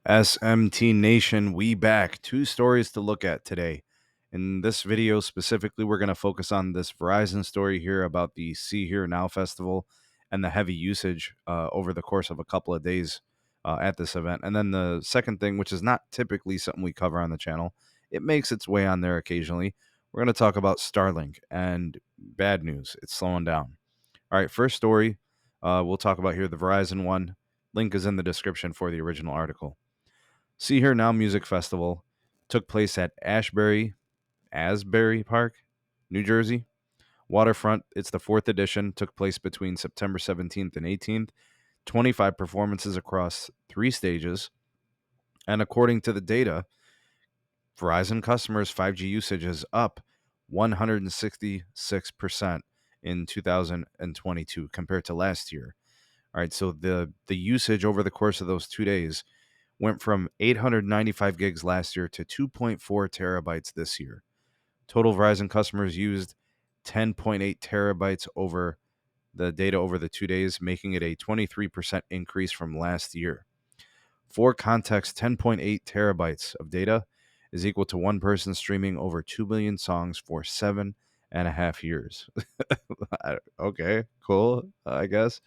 SMT Nation, we back. Two stories to look at today. In this video specifically, we're going to focus on this Verizon story here about the See Here Now festival and the heavy usage over the course of a couple of days at this event. And then the second thing, which is not typically something we cover on the channel, it makes its way on there occasionally. We're going to talk about StarLink and bad news. It's slowing down. All right, first story we'll talk about here, the Verizon one. Link is in the description for the original article. See Here Now Music Festival took place at Asbury Park, New Jersey. Waterfront, it's the fourth edition, took place between September 17th and 18th. 25 performances across 3 stages. And according to the data, Verizon customers' 5G usage is up 166% in 2022 compared to last year. All right, so the usage over the course of those 2 days went from 895 gigs last year to 2.4 terabytes this year. Total Verizon customers used 10.8 terabytes over the data over the 2 days, making it a 23% increase from last year. For context, 10.8 terabytes of data is equal to one person streaming over 2 million songs for 7.5 years. Okay, cool, I guess.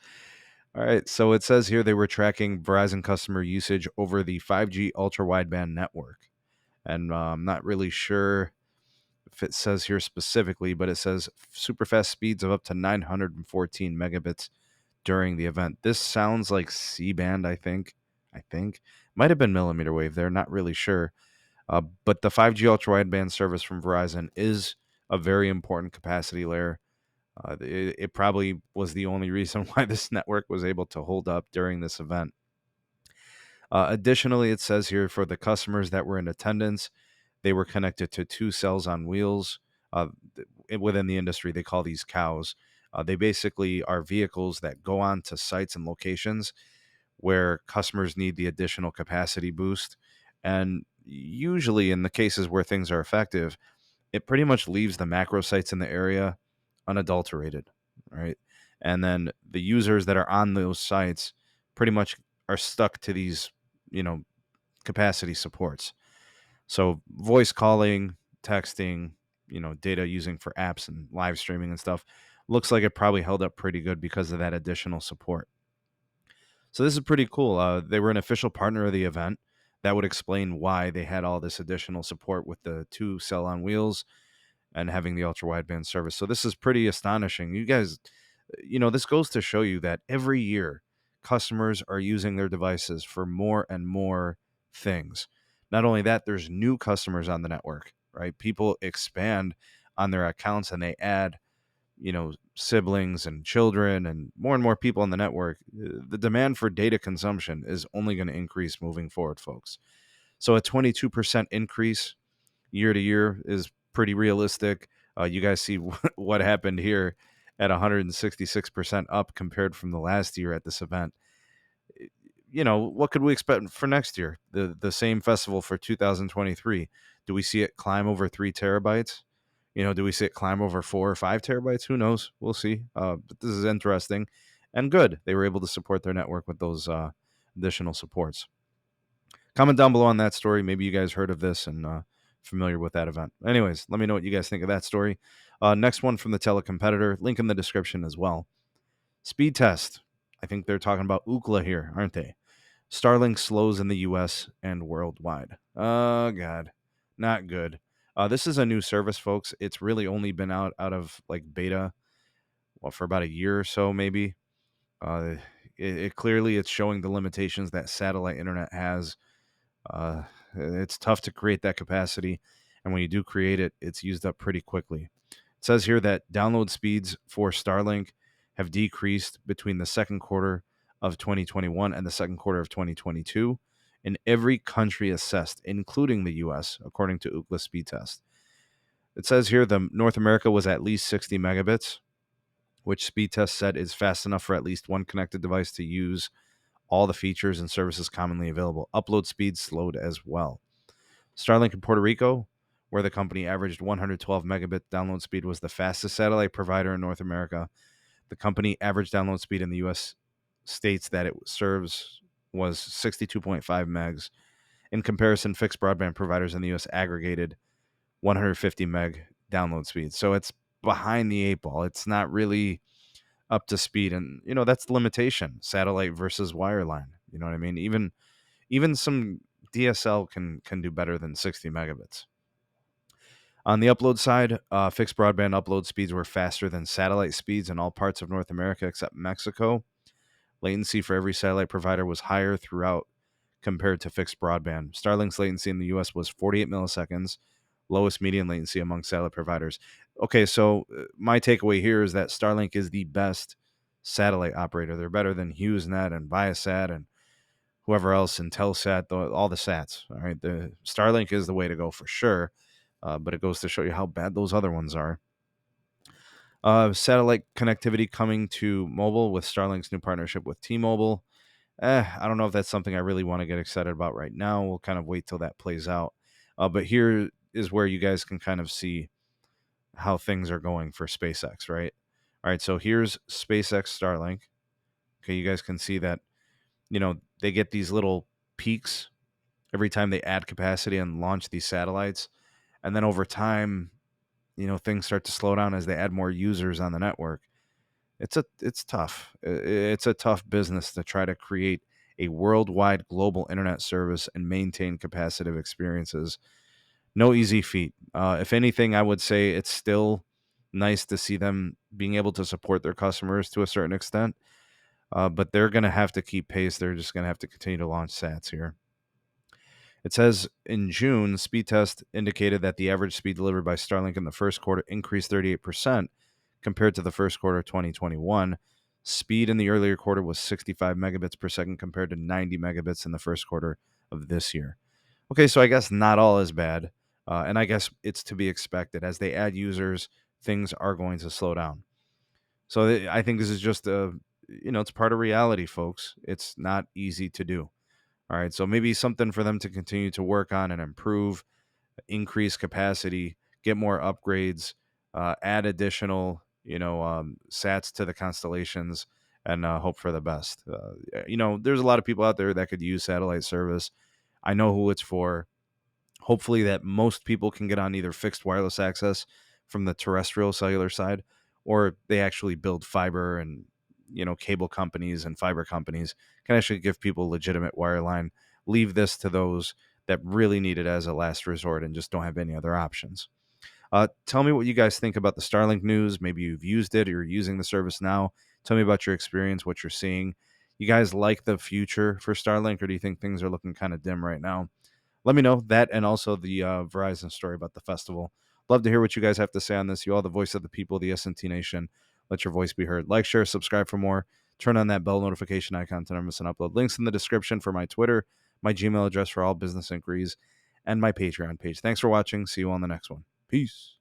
All right, so it says here they were tracking Verizon customer usage over the 5G ultra-wideband network. And I'm not really sure if it says here specifically, but it says super fast speeds of up to 914 megabits during the event. This sounds like C-band, I think. Might have been millimeter wave there, not really sure. But the 5G ultra-wideband service from Verizon is a very important capacity layer. It probably was the only reason why this network was able to hold up during this event. Additionally, it says here for the customers that were in attendance, they were connected to 2 cells on wheels. Within the industry, they call these cows. They basically are vehicles that go on to sites and locations where customers need the additional capacity boost. And usually, in the cases where things are effective, it pretty much leaves the macro sites in the area unadulterated, right? And then the users that are on those sites pretty much are stuck to these, you know, capacity supports. So voice calling, texting, data using for apps and live streaming and stuff looks like it probably held up pretty good because of that additional support. So this is pretty cool. They were an official partner of the event. That would explain why they had all this additional support with the 2 cell on wheels and having the ultra wideband service. So this is pretty astonishing. You guys, this goes to show you that every year customers are using their devices for more and more things. Not only that, there's new customers on the network, right? People expand on their accounts and they add, siblings and children and more people on the network. The demand for data consumption is only going to increase moving forward, folks. So a 22% increase year to year is pretty realistic. You guys see what happened here at 166% up compared from the last year at this event. What could we expect for next year? The same festival for 2023. Do we see it climb over 3 terabytes? Do we see it climb over 4 or 5 terabytes? Who knows? We'll see. But this is interesting and good. They were able to support their network with those additional supports. Comment down below on that story. Maybe you guys heard of this and familiar with that event. Anyways, let me know what you guys think of that story. Next one from the telecompetitor. Link in the description as well. Speed test. I think they're talking about Ookla here, aren't they? StarLink slows in the US and worldwide. Oh, God. Not good. This is a new service, folks. It's really only been out of like beta for about a year or so, maybe. Clearly it's showing the limitations that satellite internet has. It's tough to create that capacity, and when you do create it, it's used up pretty quickly. It says here that download speeds for StarLink have decreased between the second quarter of 2021 and the second quarter of 2022 in every country assessed, including the US, according to Ookla speed test. It says here the North America was at least 60 megabits, which speed test said is fast enough for at least one connected device to use all the features and services commonly available. Upload speed slowed as well. Starlink in Puerto Rico, where the company averaged 112 megabit download speed, was the fastest satellite provider in North America. The company average download speed in the U.S. states that it serves was 62.5 megs. In comparison, fixed broadband providers in the US aggregated 150 meg download speed. So it's behind the eight ball. It's not really up to speed. And, that's the limitation, satellite versus wireline. You know what I mean? Even some DSL can do better than 60 megabits. On the upload side, fixed broadband upload speeds were faster than satellite speeds in all parts of North America except Mexico. Latency for every satellite provider was higher throughout compared to fixed broadband. Starlink's latency in the US was 48 milliseconds, lowest median latency among satellite providers. Okay, so my takeaway here is that Starlink is the best satellite operator. They're better than HughesNet and Viasat and whoever else, Intelsat, all the sats. All right, the Starlink is the way to go for sure, but it goes to show you how bad those other ones are. Satellite connectivity coming to mobile with Starlink's new partnership with T-Mobile. I don't know if that's something I really want to get excited about right now. We'll kind of wait till that plays out. But here is where you guys can kind of see how things are going for SpaceX, right? All right, so here's SpaceX Starlink. Okay, you guys can see that, they get these little peaks every time they add capacity and launch these satellites. And then over time, things start to slow down as they add more users on the network. It's tough. It's a tough business to try to create a worldwide global internet service and maintain capacitive experiences. No easy feat. If anything, I would say it's still nice to see them being able to support their customers to a certain extent, but they're going to have to keep pace. They're just going to have to continue to launch sats here. It says in June, speed test indicated that the average speed delivered by Starlink in the first quarter increased 38% compared to the first quarter of 2021. Speed in the earlier quarter was 65 megabits per second compared to 90 megabits in the first quarter of this year. Okay, so I guess not all is bad. And I guess it's to be expected. As they add users, things are going to slow down. So I think this is just it's part of reality, folks. It's not easy to do. All right, so maybe something for them to continue to work on and improve, increase capacity, get more upgrades, add additional, sats to the constellations, and hope for the best. There's a lot of people out there that could use satellite service. I know who it's for. Hopefully that most people can get on either fixed wireless access from the terrestrial cellular side, or they actually build fiber and, cable companies and fiber companies can actually give people legitimate wireline. Leave this to those that really need it as a last resort and just don't have any other options. Tell me what you guys think about the Starlink news. Maybe you've used it or you're using the service now. Tell me about your experience, what you're seeing. You guys like the future for Starlink, or do you think things are looking kind of dim right now? Let me know that, and also the Verizon story about the festival. Love to hear what you guys have to say on this. You all the voice of the people, the SMT Nation. Let your voice be heard. Like, share, subscribe for more. Turn on that bell notification icon to never miss an upload. Links in the description for my Twitter, my Gmail address for all business inquiries, and my Patreon page. Thanks for watching. See you on the next one. Peace.